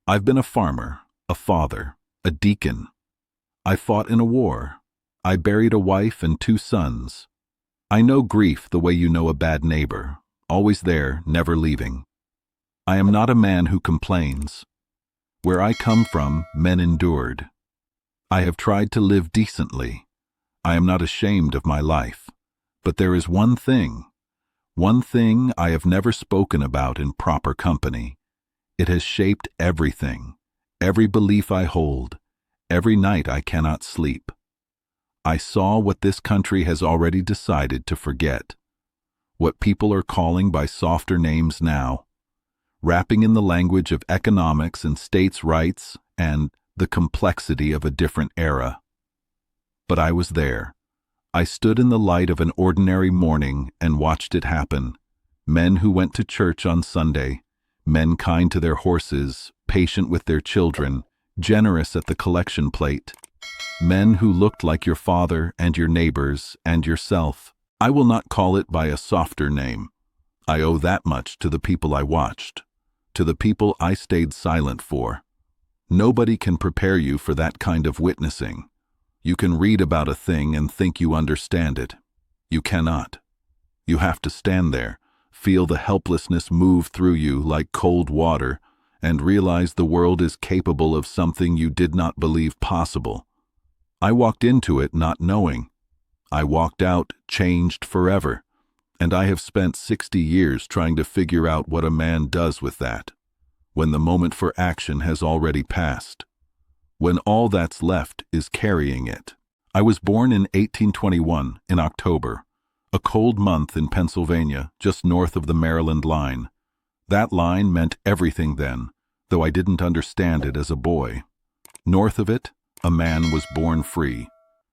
I've been a farmer, a father, a deacon. I fought in a war. I buried a wife and 2 sons. I know grief the way you know a bad neighbor, always there, never leaving. I am not a man who complains. Where I come from, men endured. I have tried to live decently. I am not ashamed of my life. But there is one thing I have never spoken about in proper company. It has shaped everything, every belief I hold, every night I cannot sleep. I saw what this country has already decided to forget, what people are calling by softer names now, wrapping in the language of economics and states' rights and the complexity of a different era. But I was there. I stood in the light of an ordinary morning and watched it happen. Men who went to church on Sunday, men kind to their horses, patient with their children, generous at the collection plate. Men who looked like your father and your neighbors and yourself. I will not call it by a softer name. I owe that much to the people I watched, to the people I stayed silent for. Nobody can prepare you for that kind of witnessing. You can read about a thing and think you understand it. You cannot. You have to stand there, feel the helplessness move through you like cold water, and realize the world is capable of something you did not believe possible. I walked into it not knowing. I walked out changed forever, and I have spent 60 years trying to figure out what a man does with that, when the moment for action has already passed, when all that's left is carrying it. I was born in 1821, in October, a cold month in Pennsylvania, just north of the Maryland line. That line meant everything then, though I didn't understand it as a boy. North of it, a man was born free.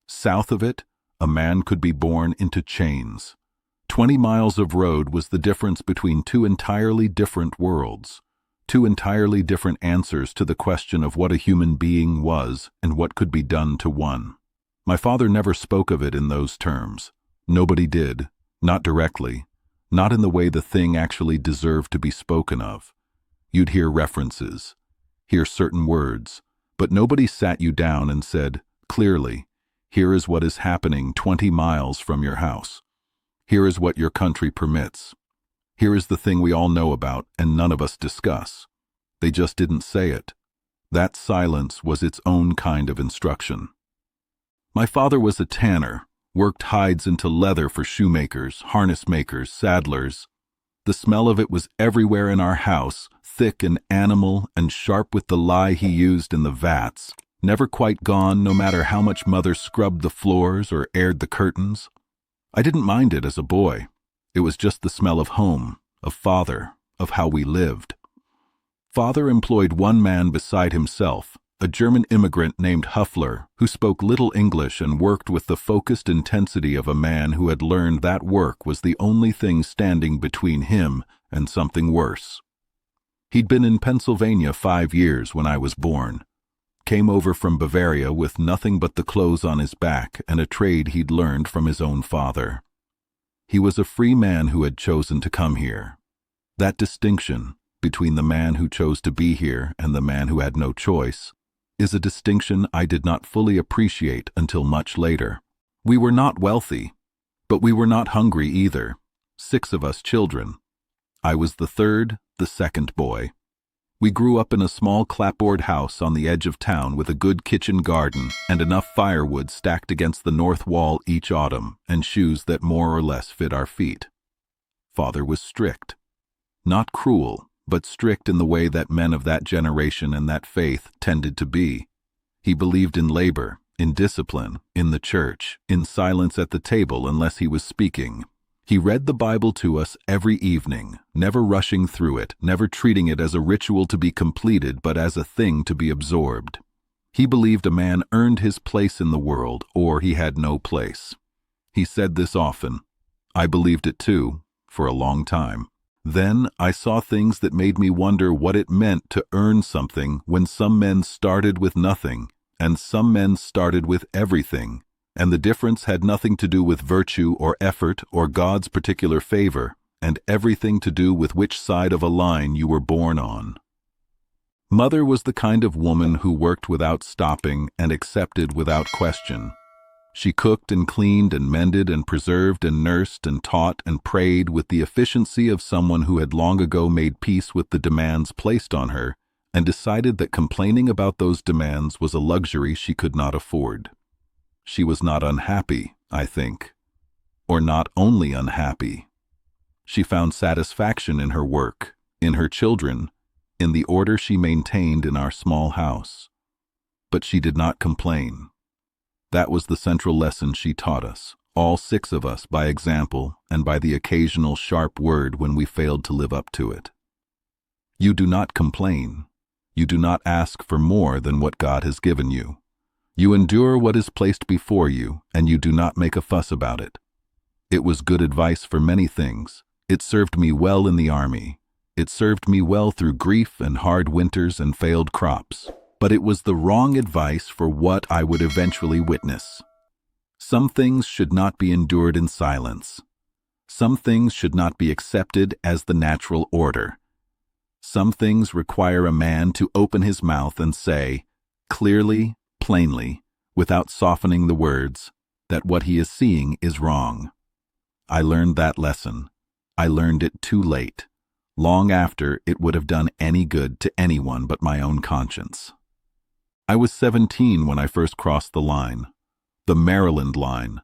South of it, a man could be born into chains. 20 miles of road was the difference between 2 entirely different worlds, 2 entirely different answers to the question of what a human being was and what could be done to one. My father never spoke of it in those terms. Nobody did, not directly, not in the way the thing actually deserved to be spoken of. You'd hear references, hear certain words, but nobody sat you down and said, clearly, here is what is happening 20 miles from your house. Here is what your country permits. Here is the thing we all know about and none of us discuss. They just didn't say it. That silence was its own kind of instruction. My father was a tanner, worked hides into leather for shoemakers, harness makers, saddlers. The smell of it was everywhere in our house, thick and animal and sharp with the lye he used in the vats, never quite gone no matter how much mother scrubbed the floors or aired the curtains. I didn't mind it as a boy. It was just the smell of home, of father, of how we lived. Father employed one man beside himself, a German immigrant named Huffler, who spoke little English and worked with the focused intensity of a man who had learned that work was the only thing standing between him and something worse. He'd been in Pennsylvania 5 years when I was born. Came over from Bavaria with nothing but the clothes on his back and a trade he'd learned from his own father. He was a free man who had chosen to come here. That distinction between the man who chose to be here and the man who had no choice is a distinction I did not fully appreciate until much later. We were not wealthy, but we were not hungry either. 6 of us children. I was the 3rd, the 2nd boy. We grew up in a small clapboard house on the edge of town with a good kitchen garden and enough firewood stacked against the north wall each autumn and shoes that more or less fit our feet. Father was strict. Not cruel, but strict in the way that men of that generation and that faith tended to be. He believed in labor, in discipline, in the church, in silence at the table unless he was speaking. He read the Bible to us every evening, never rushing through it, never treating it as a ritual to be completed, but as a thing to be absorbed. He believed a man earned his place in the world, or he had no place. He said this often. I believed it too, for a long time. Then I saw things that made me wonder what it meant to earn something when some men started with nothing, and some men started with everything. And the difference had nothing to do with virtue or effort or God's particular favor, and everything to do with which side of a line you were born on. Mother was the kind of woman who worked without stopping and accepted without question. She cooked and cleaned and mended and preserved and nursed and taught and prayed with the efficiency of someone who had long ago made peace with the demands placed on her and decided that complaining about those demands was a luxury she could not afford. She was not unhappy, I think, or not only unhappy. She found satisfaction in her work, in her children, in the order she maintained in our small house. But she did not complain. That was the central lesson she taught us, all 6 of us, by example and by the occasional sharp word when we failed to live up to it. You do not complain. You do not ask for more than what God has given you. You endure what is placed before you, and you do not make a fuss about it. It was good advice for many things. It served me well in the army. It served me well through grief and hard winters and failed crops. But it was the wrong advice for what I would eventually witness. Some things should not be endured in silence. Some things should not be accepted as the natural order. Some things require a man to open his mouth and say, clearly, plainly, without softening the words, that what he is seeing is wrong. I learned that lesson. I learned it too late, long after it would have done any good to anyone but my own conscience. I was 17 when I first crossed the line, the Maryland line.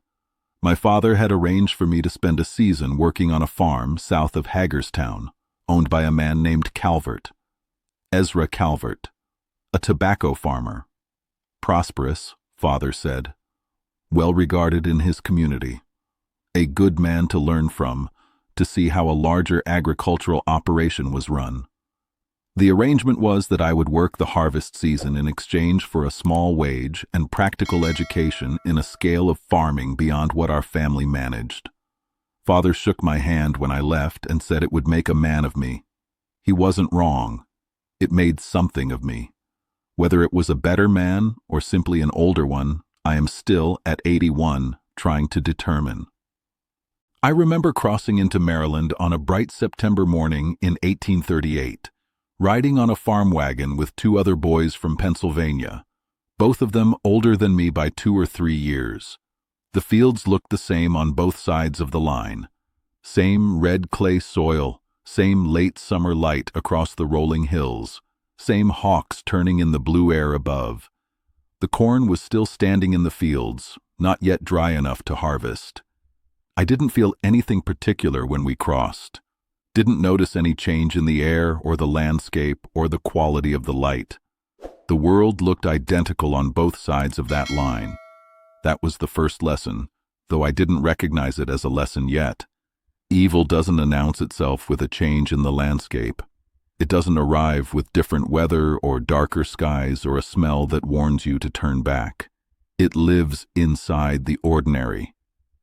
My father had arranged for me to spend a season working on a farm south of Hagerstown, owned by a man named Calvert, Ezra Calvert, a tobacco farmer. Prosperous, father said, well regarded in his community, a good man to learn from, to see how a larger agricultural operation was run. The arrangement was that I would work the harvest season in exchange for a small wage and practical education in a scale of farming beyond what our family managed. Father shook my hand when I left and said it would make a man of me. He wasn't wrong. It made something of me. Whether it was a better man or simply an older one, I am still, at 81, trying to determine. I remember crossing into Maryland on a bright September morning in 1838. Riding on a farm wagon with 2 other boys from Pennsylvania, both of them older than me by 2 or 3 years. The fields looked the same on both sides of the line. Same red clay soil, same late summer light across the rolling hills, same hawks turning in the blue air above. The corn was still standing in the fields, not yet dry enough to harvest. I didn't feel anything particular when we crossed. Didn't notice any change in the air or the landscape or the quality of the light. The world looked identical on both sides of that line. That was the first lesson, though I didn't recognize it as a lesson yet. Evil doesn't announce itself with a change in the landscape. It doesn't arrive with different weather or darker skies or a smell that warns you to turn back. It lives inside the ordinary,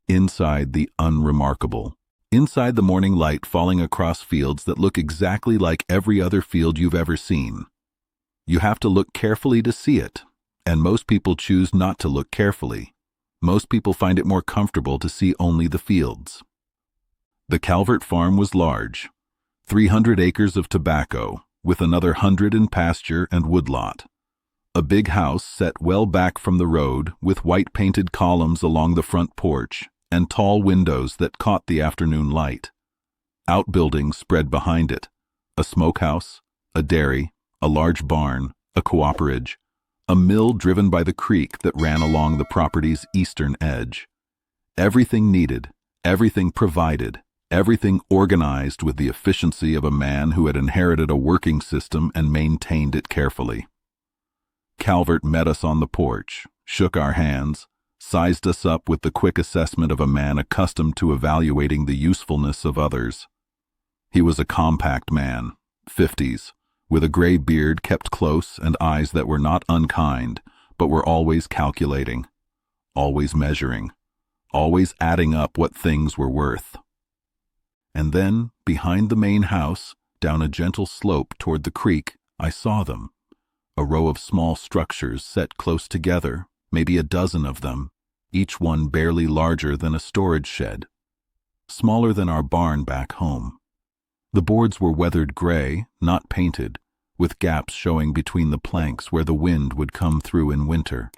inside the unremarkable. Inside the morning light falling across fields that look exactly like every other field you've ever seen. You have to look carefully to see it, and most people choose not to look carefully. Most people find it more comfortable to see only the fields. The Calvert farm was large, 300 acres of tobacco, with another 100 in pasture and woodlot. A big house set well back from the road with white painted columns along the front porch, and tall windows that caught the afternoon light. Outbuildings spread behind it, a smokehouse, a dairy, a large barn, a cooperage, a mill driven by the creek that ran along the property's eastern edge. Everything needed, everything provided, everything organized with the efficiency of a man who had inherited a working system and maintained it carefully. Calvert met us on the porch, shook our hands, sized us up with the quick assessment of a man accustomed to evaluating the usefulness of others. He was a compact man, 50s, with a gray beard kept close and eyes that were not unkind, but were always calculating, always measuring, always adding up what things were worth. And then, behind the main house, down a gentle slope toward the creek, I saw them, a row of small structures set close together, maybe a dozen of them, each one barely larger than a storage shed, smaller than our barn back home. The boards were weathered gray, not painted, with gaps showing between the planks where the wind would come through in winter.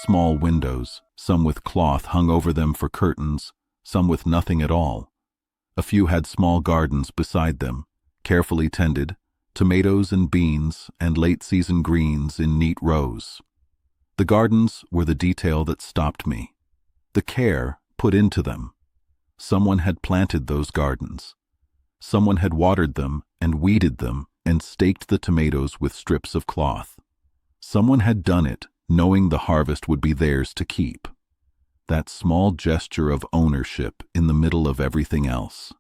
Small windows, some with cloth hung over them for curtains, some with nothing at all. A few had small gardens beside them, carefully tended, tomatoes and beans and late-season greens in neat rows. The gardens were the detail that stopped me. The care put into them. Someone had planted those gardens. Someone had watered them and weeded them and staked the tomatoes with strips of cloth. Someone had done it, knowing the harvest would be theirs to keep. That small gesture of ownership in the middle of everything else.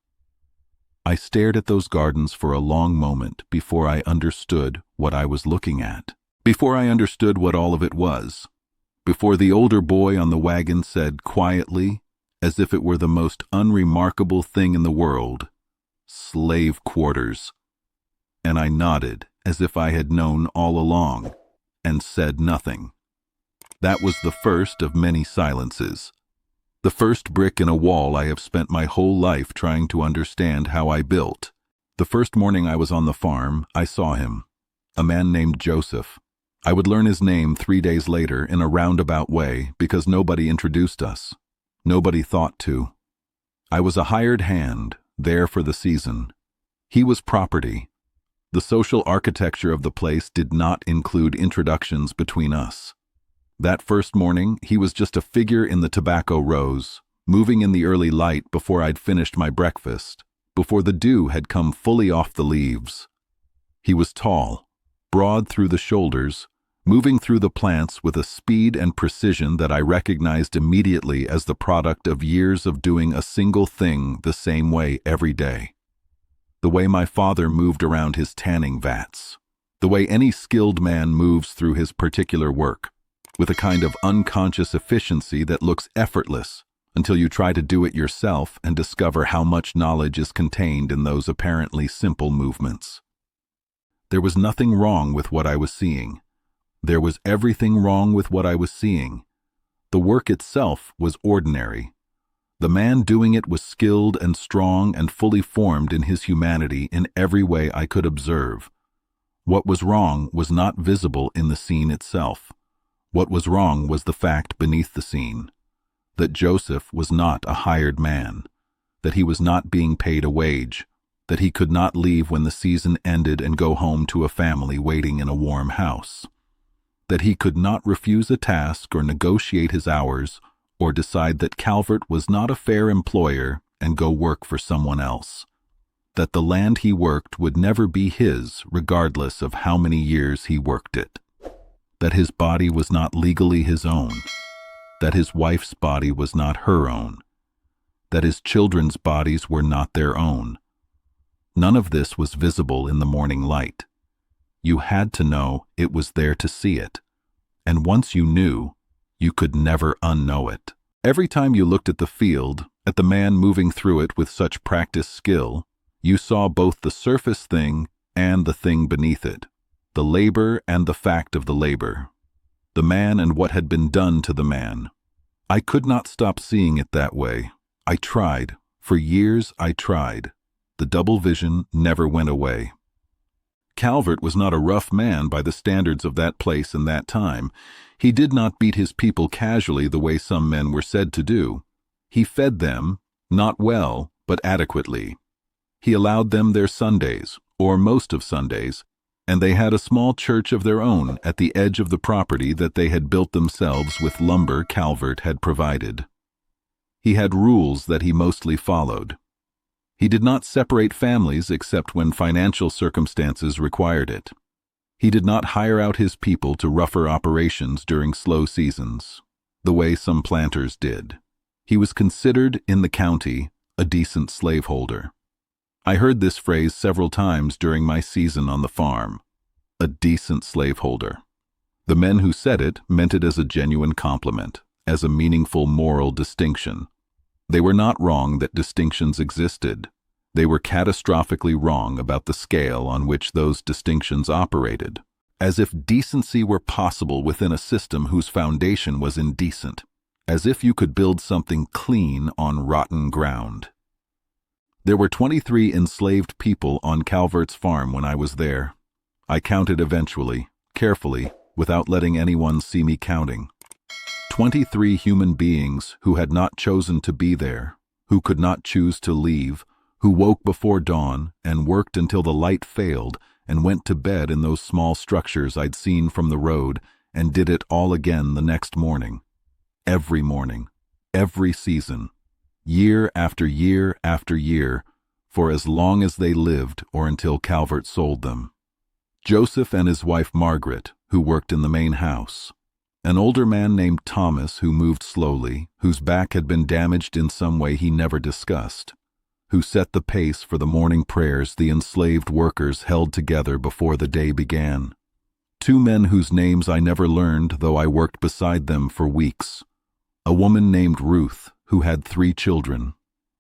I stared at those gardens for a long moment before I understood what I was looking at, before I understood what all of it was, before the older boy on the wagon said quietly, as if it were the most unremarkable thing in the world, "Slave quarters." And I nodded as if I had known all along, and said nothing. That was the first of many silences. The first brick in a wall I have spent my whole life trying to understand how I built. The first morning I was on the farm, I saw him, a man named Joseph. I would learn his name 3 days later in a roundabout way because nobody introduced us. Nobody thought to. I was a hired hand, there for the season. He was property. The social architecture of the place did not include introductions between us. That first morning, he was just a figure in the tobacco rows, moving in the early light before I'd finished my breakfast, before the dew had come fully off the leaves. He was tall, broad through the shoulders, moving through the plants with a speed and precision that I recognized immediately as the product of years of doing a single thing the same way every day. The way my father moved around his tanning vats, the way any skilled man moves through his particular work, with a kind of unconscious efficiency that looks effortless until you try to do it yourself and discover how much knowledge is contained in those apparently simple movements. There was nothing wrong with what I was seeing. There was everything wrong with what I was seeing. The work itself was ordinary. The man doing it was skilled and strong and fully formed in his humanity in every way I could observe. What was wrong was not visible in the scene itself. What was wrong was the fact beneath the scene, that Joseph was not a hired man, that he was not being paid a wage, that he could not leave when the season ended and go home to a family waiting in a warm house, that he could not refuse a task or negotiate his hours or decide that Calvert was not a fair employer and go work for someone else, that the land he worked would never be his regardless of how many years he worked it, that his body was not legally his own, that his wife's body was not her own, that his children's bodies were not their own. None of this was visible in the morning light. You had to know it was there to see it, and once you knew, you could never unknow it. Every time you looked at the field, at the man moving through it with such practiced skill, you saw both the surface thing and the thing beneath it, the labor and the fact of the labor, the man and what had been done to the man. I could not stop seeing it that way. I tried. For years I tried. The double vision never went away. Calvert was not a rough man by the standards of that place and that time. He did not beat his people casually the way some men were said to do. He fed them, not well, but adequately. He allowed them their Sundays, or most of Sundays, and they had a small church of their own at the edge of the property that they had built themselves with lumber Calvert had provided. He had rules that he mostly followed. He did not separate families except when financial circumstances required it. He did not hire out his people to rougher operations during slow seasons, the way some planters did. He was considered, in the county, a decent slaveholder. I heard this phrase several times during my season on the farm. A decent slaveholder. The men who said it meant it as a genuine compliment, as a meaningful moral distinction. They were not wrong that distinctions existed. They were catastrophically wrong about the scale on which those distinctions operated, as if decency were possible within a system whose foundation was indecent, as if you could build something clean on rotten ground. There were 23 enslaved people on Calvert's farm when I was there. I counted eventually, carefully, without letting anyone see me counting. 23 human beings who had not chosen to be there, who could not choose to leave, who woke before dawn and worked until the light failed and went to bed in those small structures I'd seen from the road and did it all again the next morning. Every morning, every season, year after year after year, for as long as they lived or until Calvert sold them. Joseph and his wife Margaret, who worked in the main house. An older man named Thomas who moved slowly, whose back had been damaged in some way he never discussed, who set the pace for the morning prayers the enslaved workers held together before the day began. 2 men whose names I never learned, though I worked beside them for weeks. A woman named Ruth, who had 3 children,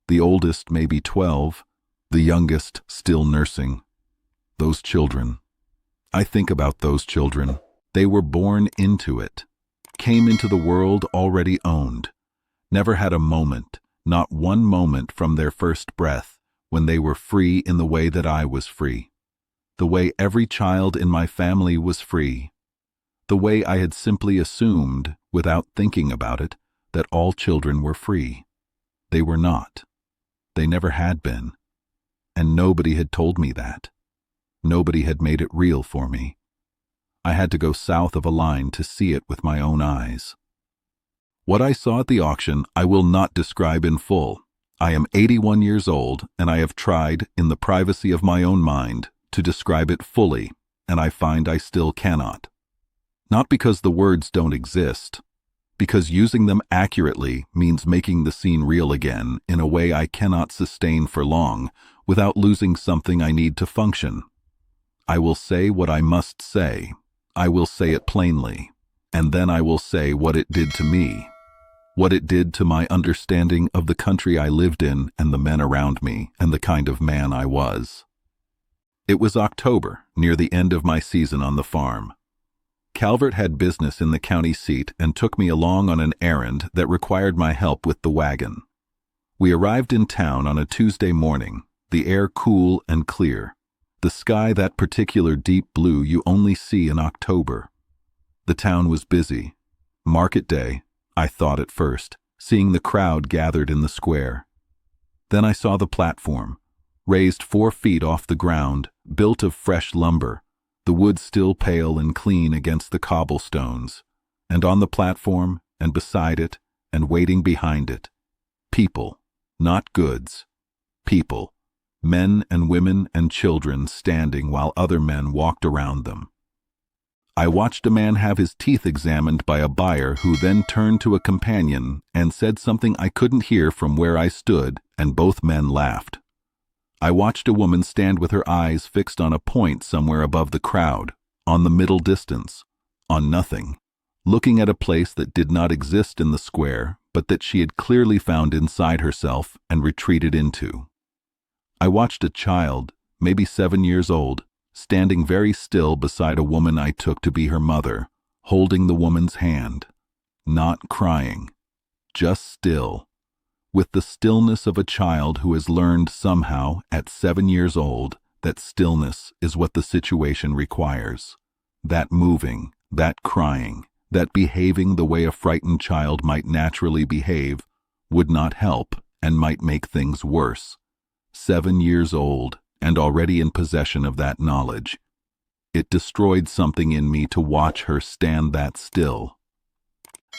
the oldest maybe 12, the youngest still nursing. Those children. I think about those children. They were born into it, came into the world already owned, never had a moment, not one moment from their first breath, when they were free in the way that I was free, the way every child in my family was free, the way I had simply assumed, without thinking about it, that all children were free. They were not. They never had been. And nobody had told me that. Nobody had made it real for me. I had to go south of a line to see it with my own eyes. What I saw at the auction I will not describe in full. I am 81 years old, and I have tried, in the privacy of my own mind, to describe it fully, and I find I still cannot. Not because the words don't exist, because using them accurately means making the scene real again in a way I cannot sustain for long without losing something I need to function. I will say what I must say. I will say it plainly, and then I will say what it did to me, what it did to my understanding of the country I lived in and the men around me and the kind of man I was. It was October, near the end of my season on the farm. Calvert had business in the county seat and took me along on an errand that required my help with the wagon. We arrived in town on a Tuesday morning, the air cool and clear, the sky that particular deep blue you only see in October. The town was busy. Market day, I thought at first, seeing the crowd gathered in the square. Then I saw the platform, raised 4 feet off the ground, built of fresh lumber, the wood still pale and clean against the cobblestones, and on the platform, and beside it, and waiting behind it, people, not goods, people, men and women and children standing while other men walked around them. I watched a man have his teeth examined by a buyer who then turned to a companion and said something I couldn't hear from where I stood, and both men laughed. I watched a woman stand with her eyes fixed on a point somewhere above the crowd, on the middle distance, on nothing, looking at a place that did not exist in the square, but that she had clearly found inside herself and retreated into. I watched a child, maybe 7 years old, standing very still beside a woman I took to be her mother, holding the woman's hand, not crying, just still, with the stillness of a child who has learned somehow at 7 years old that stillness is what the situation requires. That moving, that crying, that behaving the way a frightened child might naturally behave would not help and might make things worse. 7 years old and already in possession of that knowledge. It destroyed something in me to watch her stand that still.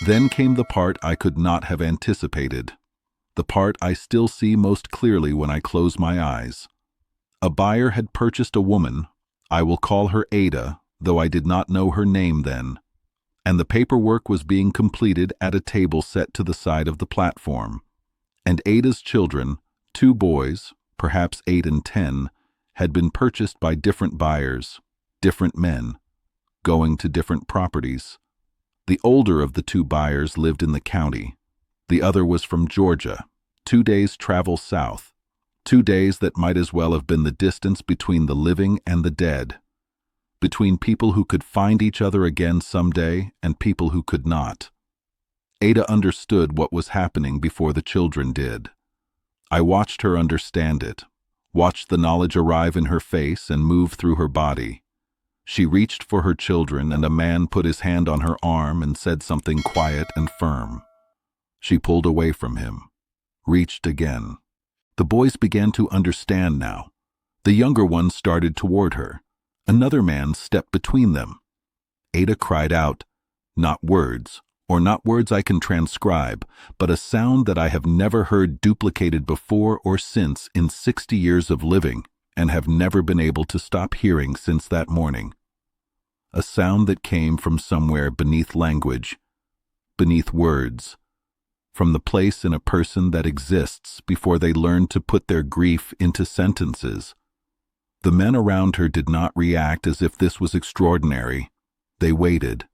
Then came the part I could not have anticipated. The part I still see most clearly when I close my eyes. A buyer had purchased a woman, I will call her Ada, though I did not know her name then, and the paperwork was being completed at a table set to the side of the platform. And Ada's children, 2 boys, perhaps 8 and 10, had been purchased by different buyers, different men, going to different properties. The older of the 2 buyers lived in the county. The other was from Georgia, 2 days' travel south, 2 days that might as well have been the distance between the living and the dead, between people who could find each other again someday and people who could not. Ada understood what was happening before the children did. I watched her understand it, watched the knowledge arrive in her face and move through her body. She reached for her children, and a man put his hand on her arm and said something quiet and firm. She pulled away from him, reached again. The boys began to understand now. The younger ones started toward her. Another man stepped between them. Ada cried out, not words, or not words I can transcribe, but a sound that I have never heard duplicated before or since in 60 years of living, and have never been able to stop hearing since that morning. A sound that came from somewhere beneath language, beneath words, from the place in a person that exists before they learn to put their grief into sentences. The men around her did not react as if this was extraordinary. They waited.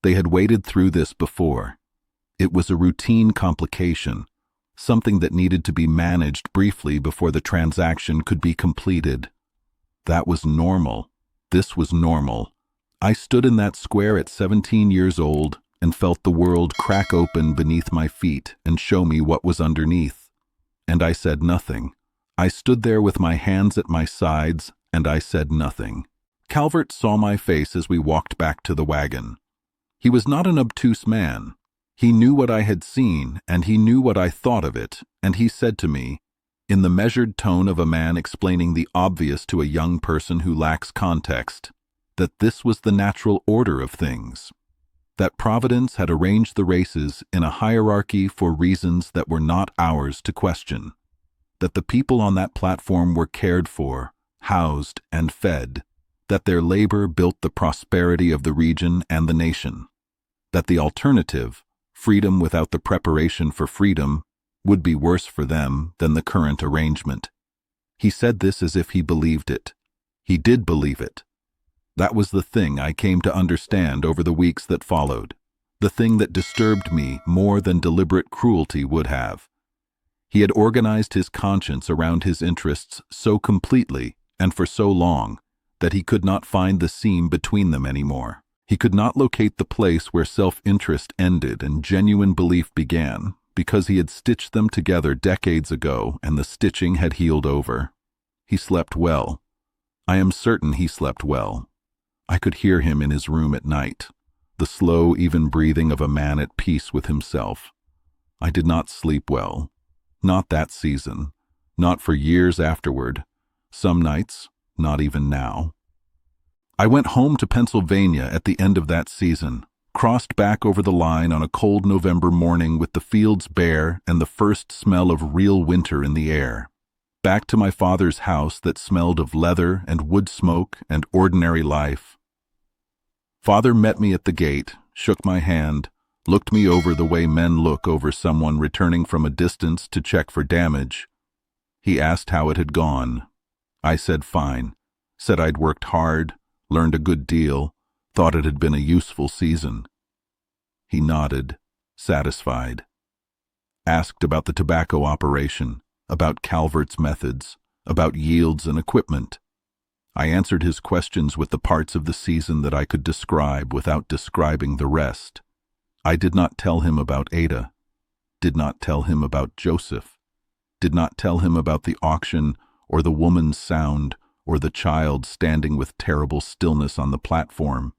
They had waited through this before. It was a routine complication, something that needed to be managed briefly before the transaction could be completed. That was normal. This was normal. I stood in that square at 17 years old and felt the world crack open beneath my feet and show me what was underneath. And I said nothing. I stood there with my hands at my sides, and I said nothing. Calvert saw my face as we walked back to the wagon. He was not an obtuse man. He knew what I had seen, and he knew what I thought of it, and he said to me, in the measured tone of a man explaining the obvious to a young person who lacks context, that this was the natural order of things, that Providence had arranged the races in a hierarchy for reasons that were not ours to question, that the people on that platform were cared for, housed, and fed, that their labor built the prosperity of the region and the nation, that the alternative, freedom without the preparation for freedom, would be worse for them than the current arrangement. He said this as if he believed it. He did believe it. That was the thing I came to understand over the weeks that followed, the thing that disturbed me more than deliberate cruelty would have. He had organized his conscience around his interests so completely and for so long that he could not find the seam between them anymore. He could not locate the place where self-interest ended and genuine belief began, because he had stitched them together decades ago and the stitching had healed over. He slept well. I am certain he slept well. I could hear him in his room at night, the slow, even breathing of a man at peace with himself. I did not sleep well. Not that season. Not for years afterward. Some nights, not even now. I went home to Pennsylvania at the end of that season, crossed back over the line on a cold November morning with the fields bare and the first smell of real winter in the air. Back to my father's house that smelled of leather and wood smoke and ordinary life. Father met me at the gate, shook my hand, looked me over the way men look over someone returning from a distance to check for damage. He asked how it had gone. I said fine, said I'd worked hard, learned a good deal, thought it had been a useful season. He nodded, satisfied. Asked about the tobacco operation, about Calvert's methods, about yields and equipment. I answered his questions with the parts of the season that I could describe without describing the rest. I did not tell him about Ada, did not tell him about Joseph, did not tell him about the auction or the woman's sound or the child standing with terrible stillness on the platform.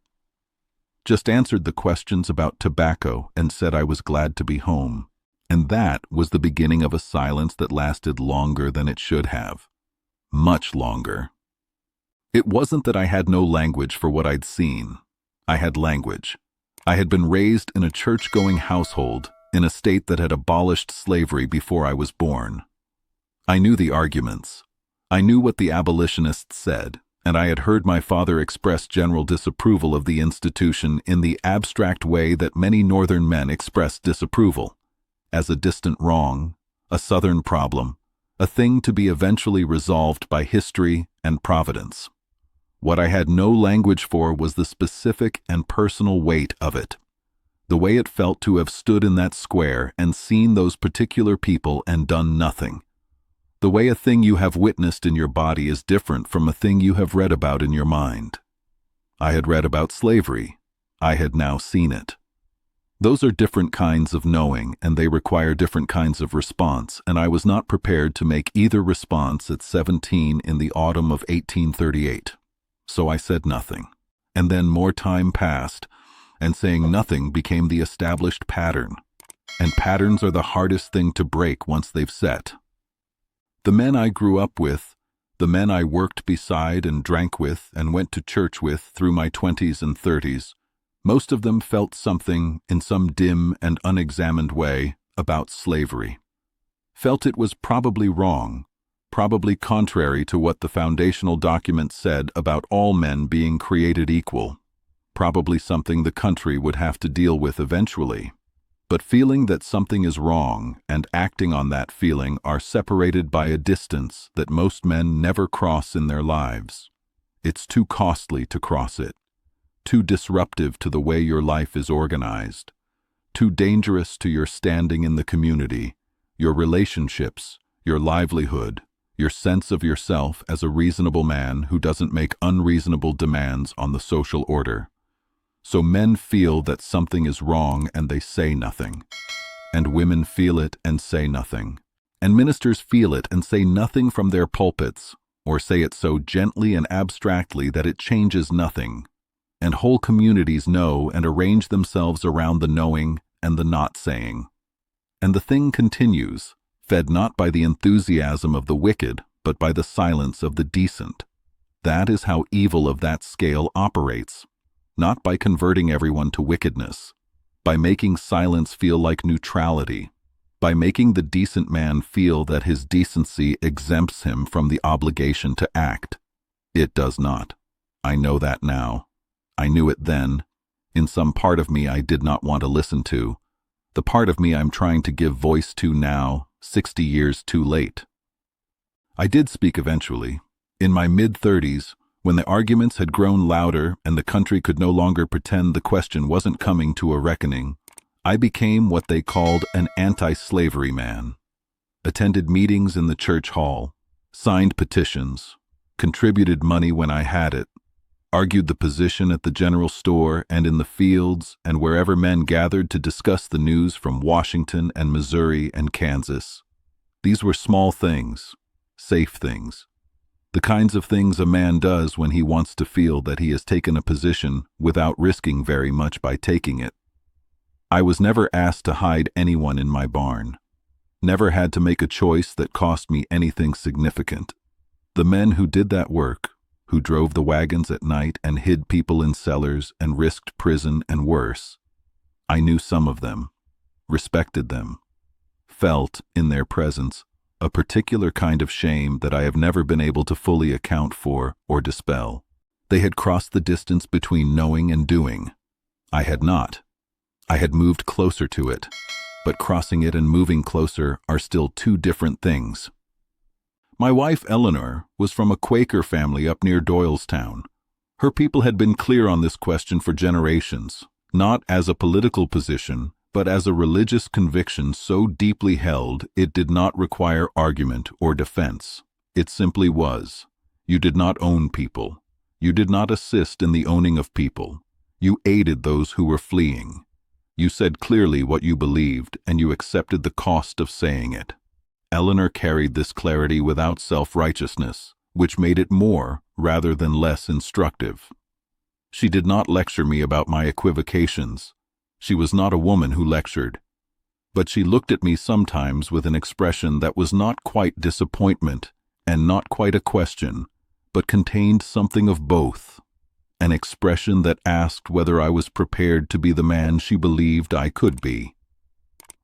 Just answered the questions about tobacco and said I was glad to be home. And that was the beginning of a silence that lasted longer than it should have. Much longer. It wasn't that I had no language for what I'd seen. I had language. I had been raised in a church-going household in a state that had abolished slavery before I was born. I knew the arguments. I knew what the abolitionists said, and I had heard my father express general disapproval of the institution in the abstract way that many Northern men express disapproval, as a distant wrong, a Southern problem, a thing to be eventually resolved by history and Providence. What I had no language for was the specific and personal weight of it, the way it felt to have stood in that square and seen those particular people and done nothing. The way a thing you have witnessed in your body is different from a thing you have read about in your mind. I had read about slavery. I had now seen it. Those are different kinds of knowing, and they require different kinds of response, and I was not prepared to make either response at 17 in the autumn of 1838. So I said nothing. And then more time passed, and saying nothing became the established pattern. And patterns are the hardest thing to break once they've set. The men I grew up with, the men I worked beside and drank with and went to church with through my 20s and 30s, most of them felt something in some dim and unexamined way about slavery. Felt it was probably wrong, probably contrary to what the foundational document said about all men being created equal, probably something the country would have to deal with eventually. But feeling that something is wrong and acting on that feeling are separated by a distance that most men never cross in their lives. It's too costly to cross it, too disruptive to the way your life is organized, too dangerous to your standing in the community, your relationships, your livelihood, your sense of yourself as a reasonable man who doesn't make unreasonable demands on the social order. So men feel that something is wrong and they say nothing. And women feel it and say nothing. And ministers feel it and say nothing from their pulpits, or say it so gently and abstractly that it changes nothing. And whole communities know and arrange themselves around the knowing and the not saying. And the thing continues, fed not by the enthusiasm of the wicked, but by the silence of the decent. That is how evil of that scale operates. Not by converting everyone to wickedness, by making silence feel like neutrality, by making the decent man feel that his decency exempts him from the obligation to act. It does not. I know that now. I knew it then. In some part of me I did not want to listen to. The part of me I'm trying to give voice to now, 60 years too late. I did speak eventually. In my mid-30s, when the arguments had grown louder and the country could no longer pretend the question wasn't coming to a reckoning, I became what they called an anti-slavery man. Attended meetings in the church hall, signed petitions, contributed money when I had it, argued the position at the general store and in the fields and wherever men gathered to discuss the news from Washington and Missouri and Kansas. These were small things, safe things. The kinds of things a man does when he wants to feel that he has taken a position without risking very much by taking it. I was never asked to hide anyone in my barn. Never had to make a choice that cost me anything significant. The men who did that work, who drove the wagons at night and hid people in cellars and risked prison and worse, I knew some of them, respected them, felt, in their presence, a particular kind of shame that I have never been able to fully account for or dispel. They had crossed the distance between knowing and doing. I had not. I had moved closer to it, but crossing it and moving closer are still two different things. My wife, Eleanor, was from a Quaker family up near Doylestown. Her people had been clear on this question for generations, not as a political position, but as a religious conviction so deeply held it did not require argument or defense. It simply was. You did not own people. You did not assist in the owning of people. You aided those who were fleeing. You said clearly what you believed, and you accepted the cost of saying it. Eleanor carried this clarity without self-righteousness, which made it more rather than less instructive. She did not lecture me about my equivocations. She was not a woman who lectured, but she looked at me sometimes with an expression that was not quite disappointment and not quite a question, but contained something of both, an expression that asked whether I was prepared to be the man she believed I could be,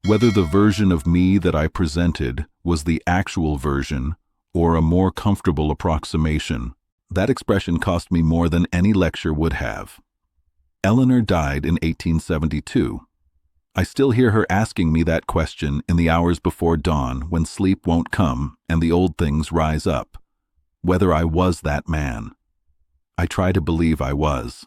whether the version of me that I presented was the actual version or a more comfortable approximation. That expression cost me more than any lecture would have. Eleanor died in 1872. I still hear her asking me that question in the hours before dawn when sleep won't come and the old things rise up, whether I was that man. I try to believe I was.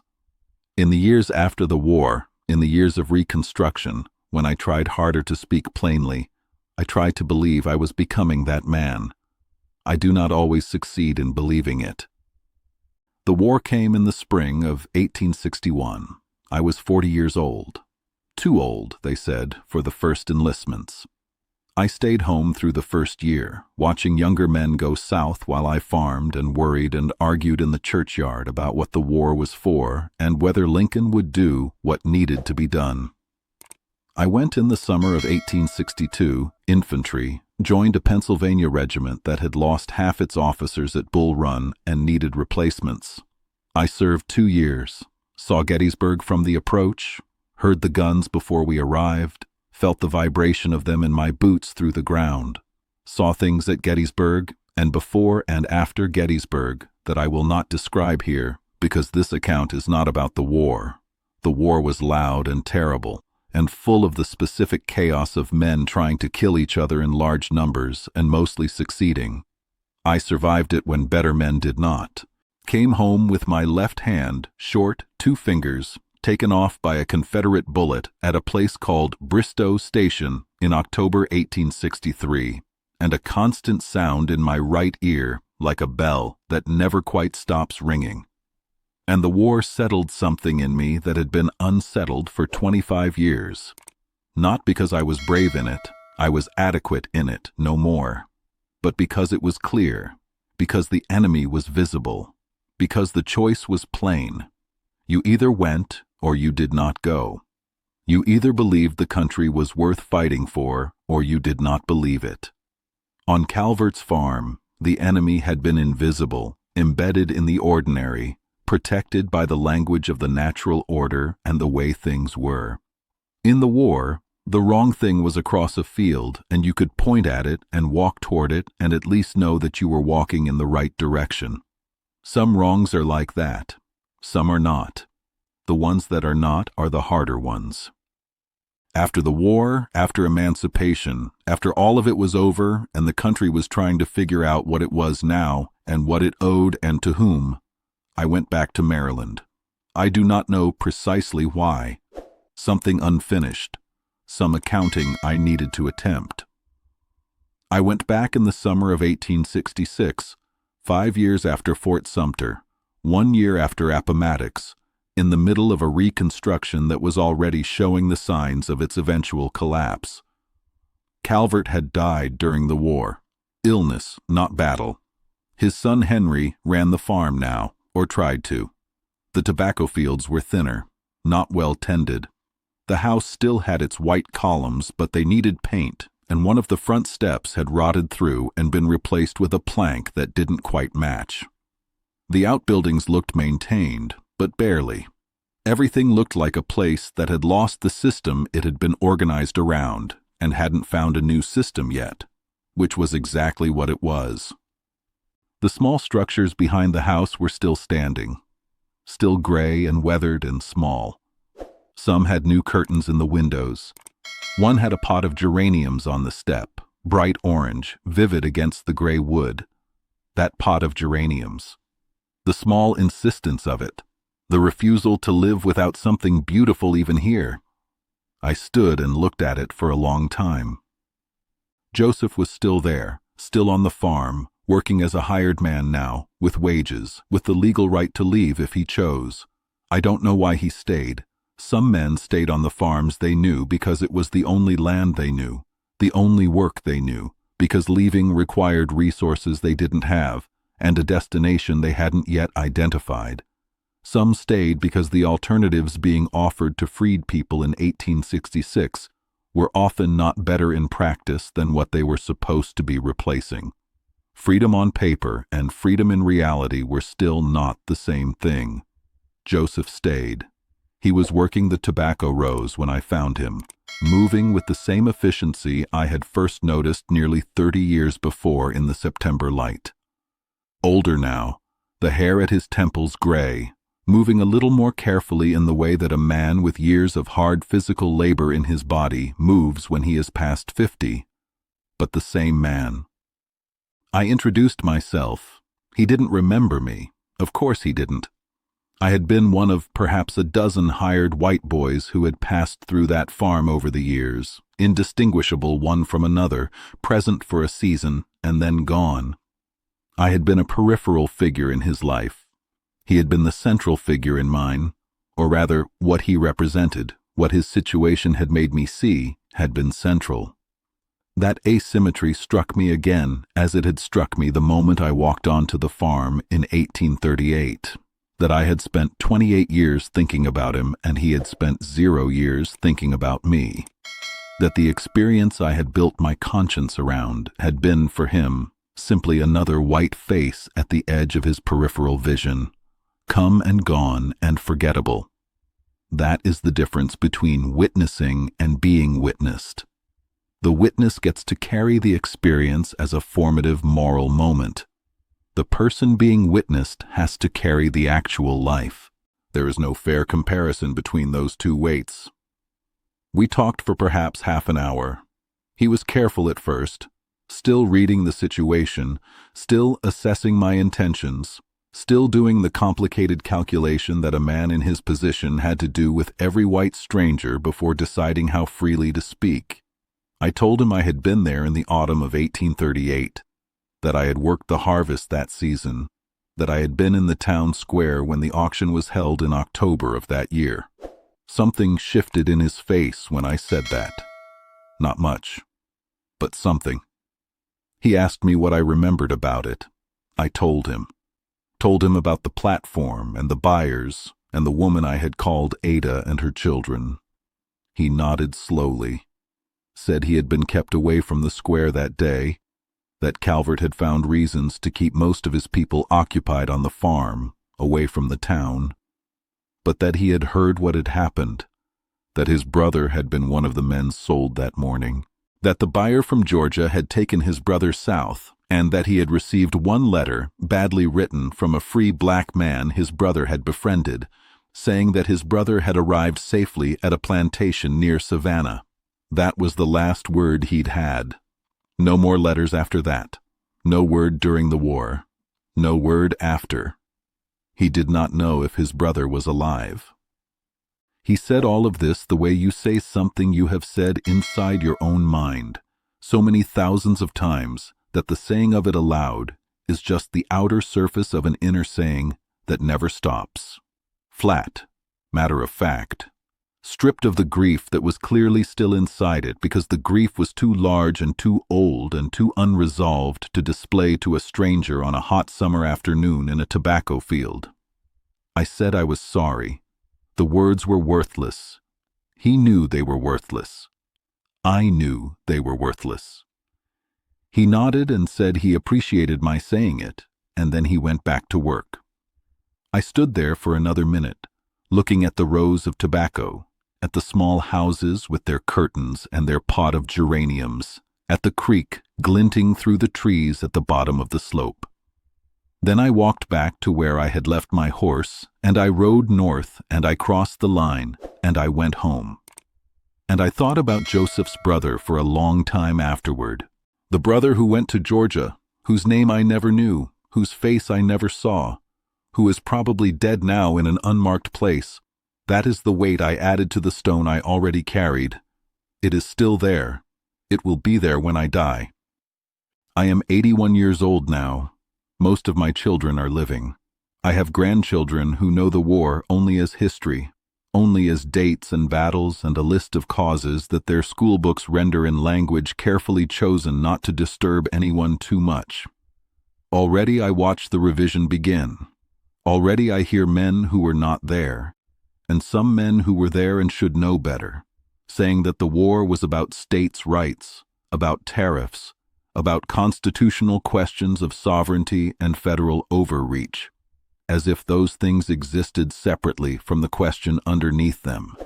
In the years after the war, in the years of Reconstruction, when I tried harder to speak plainly, I tried to believe I was becoming that man. I do not always succeed in believing it. The war came in the spring of 1861. I was 40 years old. Too old, they said, for the first enlistments. I stayed home through the first year, watching younger men go south while I farmed and worried and argued in the churchyard about what the war was for and whether Lincoln would do what needed to be done. I went in the summer of 1862, infantry, joined a Pennsylvania regiment that had lost half its officers at Bull Run and needed replacements. I served 2 years, saw Gettysburg from the approach, heard the guns before we arrived, felt the vibration of them in my boots through the ground, saw things at Gettysburg and before and after Gettysburg that I will not describe here because this account is not about the war. The war was loud and terrible and full of the specific chaos of men trying to kill each other in large numbers and mostly succeeding. I survived it when better men did not. Came home with my left hand, short, 2 fingers, taken off by a Confederate bullet at a place called Bristow Station in October 1863, and a constant sound in my right ear like a bell that never quite stops ringing. And the war settled something in me that had been unsettled for 25 years. Not because I was brave in it, I was adequate in it, no more, but because it was clear, because the enemy was visible, because the choice was plain. You either went or you did not go. You either believed the country was worth fighting for or you did not believe it. On Calvert's farm, the enemy had been invisible, embedded in the ordinary, protected by the language of the natural order and the way things were. In the war, the wrong thing was across a field and you could point at it and walk toward it and at least know that you were walking in the right direction. Some wrongs are like that. Some are not. The ones that are not are the harder ones. After the war, after emancipation, after all of it was over and the country was trying to figure out what it was now and what it owed and to whom, I went back to Maryland. I do not know precisely why. Something unfinished. Some accounting I needed to attempt. I went back in the summer of 1866, 5 years after Fort Sumter, 1 year after Appomattox, in the middle of a reconstruction that was already showing the signs of its eventual collapse. Calvert had died during the war. Illness, not battle. His son Henry ran the farm now, or tried to. The tobacco fields were thinner, not well tended. The house still had its white columns, but they needed paint, and one of the front steps had rotted through and been replaced with a plank that didn't quite match. The outbuildings looked maintained, but barely. Everything looked like a place that had lost the system it had been organized around and hadn't found a new system yet, which was exactly what it was. The small structures behind the house were still standing, still gray and weathered and small. Some had new curtains in the windows. One had a pot of geraniums on the step, bright orange, vivid against the gray wood. That pot of geraniums. The small insistence of it. The refusal to live without something beautiful even here. I stood and looked at it for a long time. Joseph was still there, still on the farm, working as a hired man now, with wages, with the legal right to leave if he chose. I don't know why he stayed. Some men stayed on the farms they knew because it was the only land they knew, the only work they knew, because leaving required resources they didn't have, and a destination they hadn't yet identified. Some stayed because the alternatives being offered to freed people in 1866 were often not better in practice than what they were supposed to be replacing. Freedom on paper and freedom in reality were still not the same thing. Joseph stayed. He was working the tobacco rows when I found him, moving with the same efficiency I had first noticed nearly 30 years before in the September light. Older now, the hair at his temples gray, moving a little more carefully in the way that a man with years of hard physical labor in his body moves when he is past 50, but the same man. I introduced myself. He didn't remember me. Of course he didn't. I had been one of perhaps a dozen hired white boys who had passed through that farm over the years, indistinguishable one from another, present for a season and then gone. I had been a peripheral figure in his life. He had been the central figure in mine, or rather, what he represented, what his situation had made me see, had been central. That asymmetry struck me again as it had struck me the moment I walked onto the farm in 1838, that I had spent 28 years thinking about him and he had spent 0 years thinking about me, that the experience I had built my conscience around had been, for him, simply another white face at the edge of his peripheral vision, come and gone and forgettable. That is the difference between witnessing and being witnessed. The witness gets to carry the experience as a formative moral moment. The person being witnessed has to carry the actual life. There is no fair comparison between those two weights. We talked for perhaps half an hour. He was careful at first, still reading the situation, still assessing my intentions, still doing the complicated calculation that a man in his position had to do with every white stranger before deciding how freely to speak. I told him I had been there in the autumn of 1838, that I had worked the harvest that season, that I had been in the town square when the auction was held in October of that year. Something shifted in his face when I said that. Not much, but something. He asked me what I remembered about it. I told him about the platform and the buyers and the woman I had called Ada and her children. He nodded slowly, said he had been kept away from the square that day, that Calvert had found reasons to keep most of his people occupied on the farm, away from the town, but that he had heard what had happened, that his brother had been one of the men sold that morning, that the buyer from Georgia had taken his brother south, and that he had received one letter, badly written, from a free black man his brother had befriended, saying that his brother had arrived safely at a plantation near Savannah. That was the last word he'd had. No more letters after that. No word during the war. No word after. He did not know if his brother was alive. He said all of this the way you say something you have said inside your own mind, so many thousands of times that the saying of it aloud is just the outer surface of an inner saying that never stops. Flat, matter of fact, stripped of the grief that was clearly still inside it because the grief was too large and too old and too unresolved to display to a stranger on a hot summer afternoon in a tobacco field. I said I was sorry. The words were worthless. He knew they were worthless. I knew they were worthless. He nodded and said he appreciated my saying it, and then he went back to work. I stood there for another minute, looking at the rows of tobacco, at the small houses with their curtains and their pot of geraniums, at the creek glinting through the trees at the bottom of the slope. Then I walked back to where I had left my horse, and I rode north, and I crossed the line, and I went home. And I thought about Joseph's brother for a long time afterward, the brother who went to Georgia, whose name I never knew, whose face I never saw, who is probably dead now in an unmarked place. That is the weight I added to the stone I already carried. It is still there. It will be there when I die. I am 81 years old now. Most of my children are living. I have grandchildren who know the war only as history, only as dates and battles and a list of causes that their school books render in language carefully chosen not to disturb anyone too much. Already I watch the revision begin. Already I hear men who were not there, and some men who were there and should know better, saying that the war was about states' rights, about tariffs, about constitutional questions of sovereignty and federal overreach, as if those things existed separately from the question underneath them,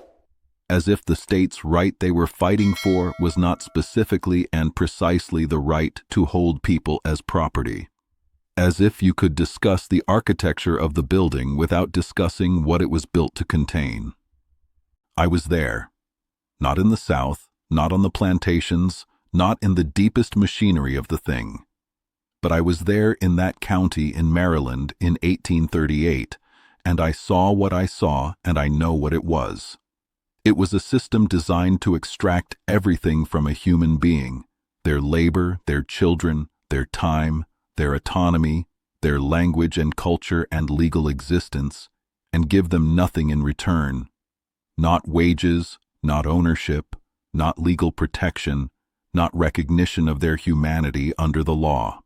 as if the states' right they were fighting for was not specifically and precisely the right to hold people as property, as if you could discuss the architecture of the building without discussing what it was built to contain. I was there, not in the South, not on the plantations, not in the deepest machinery of the thing, but I was there in that county in Maryland in 1838, and I saw what I saw, and I know what it was. It was a system designed to extract everything from a human being, their labor, their children, their time, their autonomy, their language and culture and legal existence, and give them nothing in return. Not wages, not ownership, not legal protection, not recognition of their humanity under the law.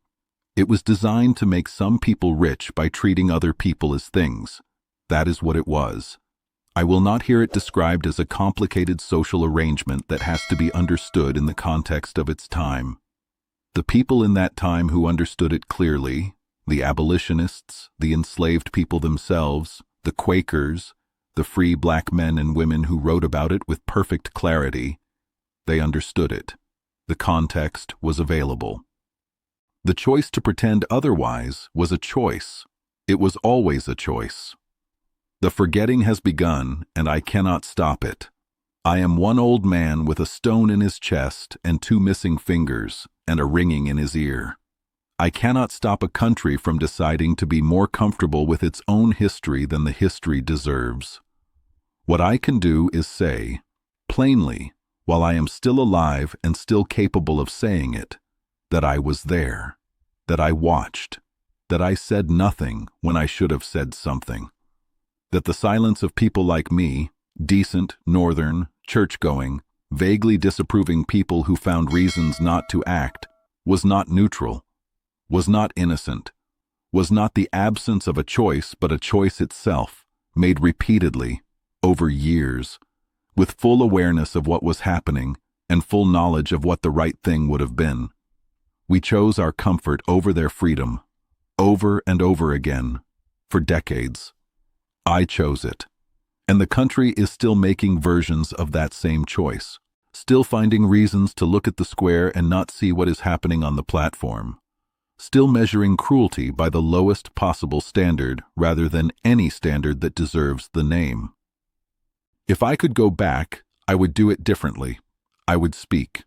It was designed to make some people rich by treating other people as things. That is what it was. I will not hear it described as a complicated social arrangement that has to be understood in the context of its time. The people in that time who understood it clearly, the abolitionists, the enslaved people themselves, the Quakers, the free black men and women who wrote about it with perfect clarity, they understood it. The context was available. The choice to pretend otherwise was a choice. It was always a choice. The forgetting has begun, and I cannot stop it. I am one old man with a stone in his chest and 2 missing fingers and a ringing in his ear. I cannot stop a country from deciding to be more comfortable with its own history than the history deserves. What I can do is say, plainly, while I am still alive and still capable of saying it, that I was there, that I watched, that I said nothing when I should have said something, that the silence of people like me, decent, northern, church-going, vaguely disapproving people who found reasons not to act, was not neutral, was not innocent, was not the absence of a choice but a choice itself, made repeatedly, over years, with full awareness of what was happening and full knowledge of what the right thing would have been. We chose our comfort over their freedom, over and over again, for decades. I chose it. And the country is still making versions of that same choice, still finding reasons to look at the square and not see what is happening on the platform, still measuring cruelty by the lowest possible standard rather than any standard that deserves the name. If I could go back, I would do it differently. I would speak.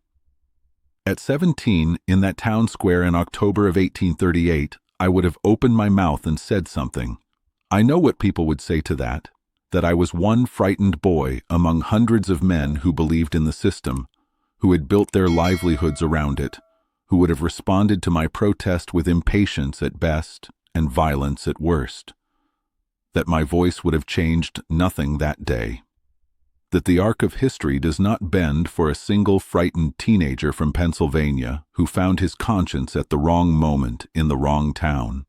At 17, in that town square in October of 1838, I would have opened my mouth and said something. I know what people would say to that I was one frightened boy among hundreds of men who believed in the system, who had built their livelihoods around it, who would have responded to my protest with impatience at best and violence at worst. That my voice would have changed nothing that day. That the arc of history does not bend for a single frightened teenager from Pennsylvania who found his conscience at the wrong moment in the wrong town.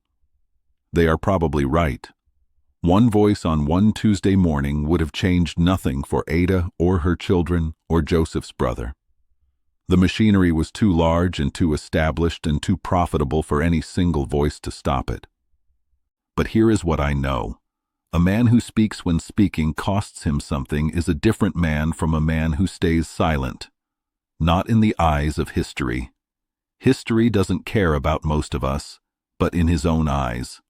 They are probably right. One voice on one Tuesday morning would have changed nothing for Ada or her children or Joseph's brother. The machinery was too large and too established and too profitable for any single voice to stop it. But here is what I know. A man who speaks when speaking costs him something is a different man from a man who stays silent. Not in the eyes of history. History doesn't care about most of us, but in his own eyes.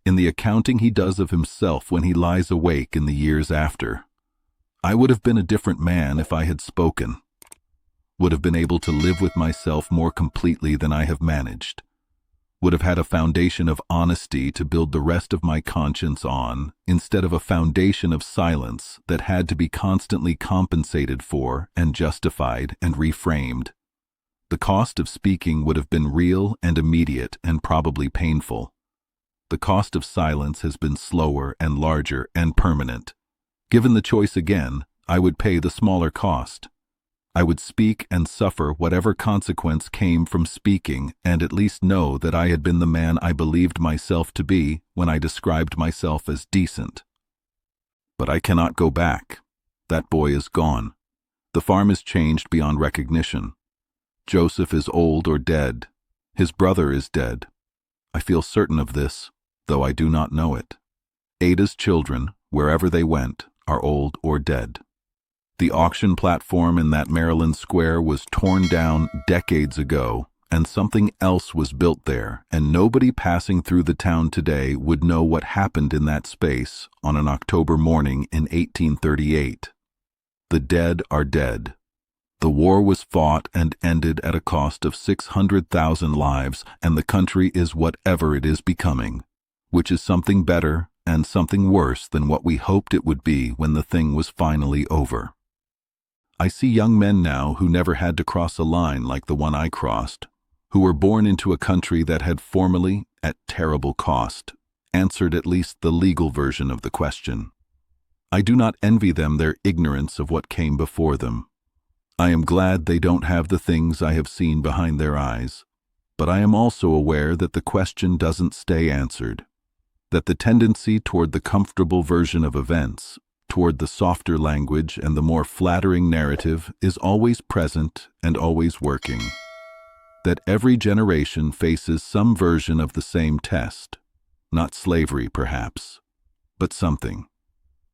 In the accounting he does of himself when he lies awake in the years after. I would have been a different man if I had spoken. Would have been able to live with myself more completely than I have managed. Would have had a foundation of honesty to build the rest of my conscience on, instead of a foundation of silence that had to be constantly compensated for and justified and reframed. The cost of speaking would have been real and immediate and probably painful. The cost of silence has been slower and larger and permanent. Given the choice again, I would pay the smaller cost. I would speak and suffer whatever consequence came from speaking and at least know that I had been the man I believed myself to be when I described myself as decent. But I cannot go back. That boy is gone. The farm is changed beyond recognition. Joseph is old or dead. His brother is dead. I feel certain of this, though I do not know it. Ada's children, wherever they went, are old or dead. The auction platform in that Maryland square was torn down decades ago, and something else was built there, and nobody passing through the town today would know what happened in that space on an October morning in 1838. The dead are dead. The war was fought and ended at a cost of 600,000 lives, and the country is whatever it is becoming, which is something better and something worse than what we hoped it would be when the thing was finally over. I see young men now who never had to cross a line like the one I crossed, who were born into a country that had formerly, at terrible cost, answered at least the legal version of the question. I do not envy them their ignorance of what came before them. I am glad they don't have the things I have seen behind their eyes, but I am also aware that the question doesn't stay answered, that the tendency toward the comfortable version of events, toward the softer language and the more flattering narrative is always present and always working, that every generation faces some version of the same test, not slavery perhaps, but something.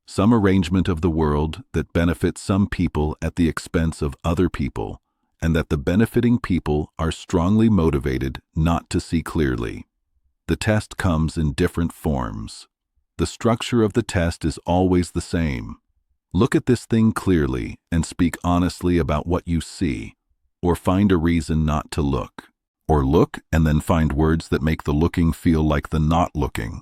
Some arrangement of the world that benefits some people at the expense of other people, and that the benefiting people are strongly motivated not to see clearly. The test comes in different forms. The structure of the test is always the same. Look at this thing clearly and speak honestly about what you see, or find a reason not to look, or look and then find words that make the looking feel like the not looking.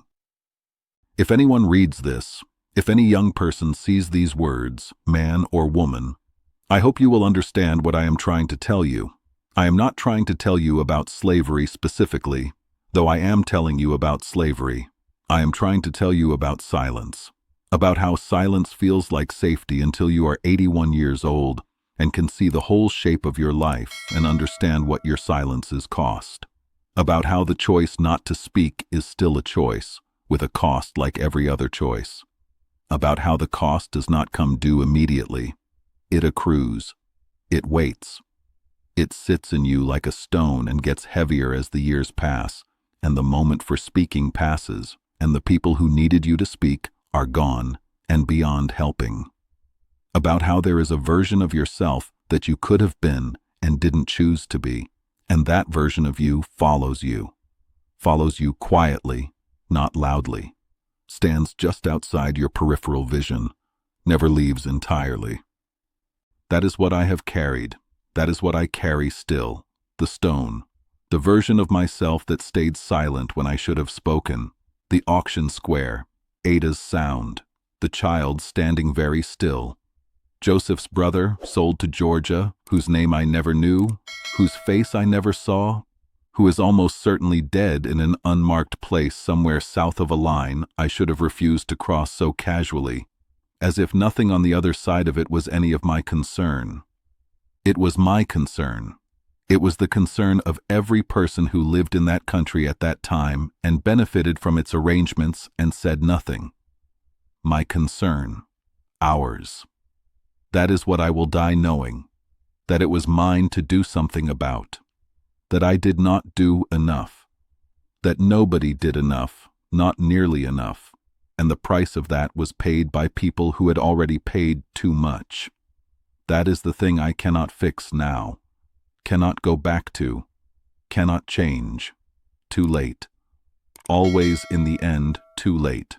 If anyone reads this, if any young person sees these words, man or woman, I hope you will understand what I am trying to tell you. I am not trying to tell you about slavery specifically, though I am telling you about slavery. I am trying to tell you about silence, about how silence feels like safety until you are 81 years old and can see the whole shape of your life and understand what your silences cost, about how the choice not to speak is still a choice, with a cost like every other choice, about how the cost does not come due immediately. It accrues. It waits. It sits in you like a stone and gets heavier as the years pass, and the moment for speaking passes, and the people who needed you to speak are gone and beyond helping. About how there is a version of yourself that you could have been and didn't choose to be, and that version of you follows you quietly, not loudly, stands just outside your peripheral vision, never leaves entirely. That is what I have carried. That is what I carry still, the stone, the version of myself that stayed silent when I should have spoken, the auction square, Ada's sound, the child standing very still, Joseph's brother sold to Georgia, whose name I never knew, whose face I never saw, who is almost certainly dead in an unmarked place somewhere south of a line I should have refused to cross so casually, as if nothing on the other side of it was any of my concern. It was my concern. It was the concern of every person who lived in that country at that time and benefited from its arrangements and said nothing. My concern. Ours. That is what I will die knowing, that it was mine to do something about, that I did not do enough, that nobody did enough, not nearly enough, and the price of that was paid by people who had already paid too much. That is the thing I cannot fix now, cannot go back to, cannot change. Too late. Always in the end, too late.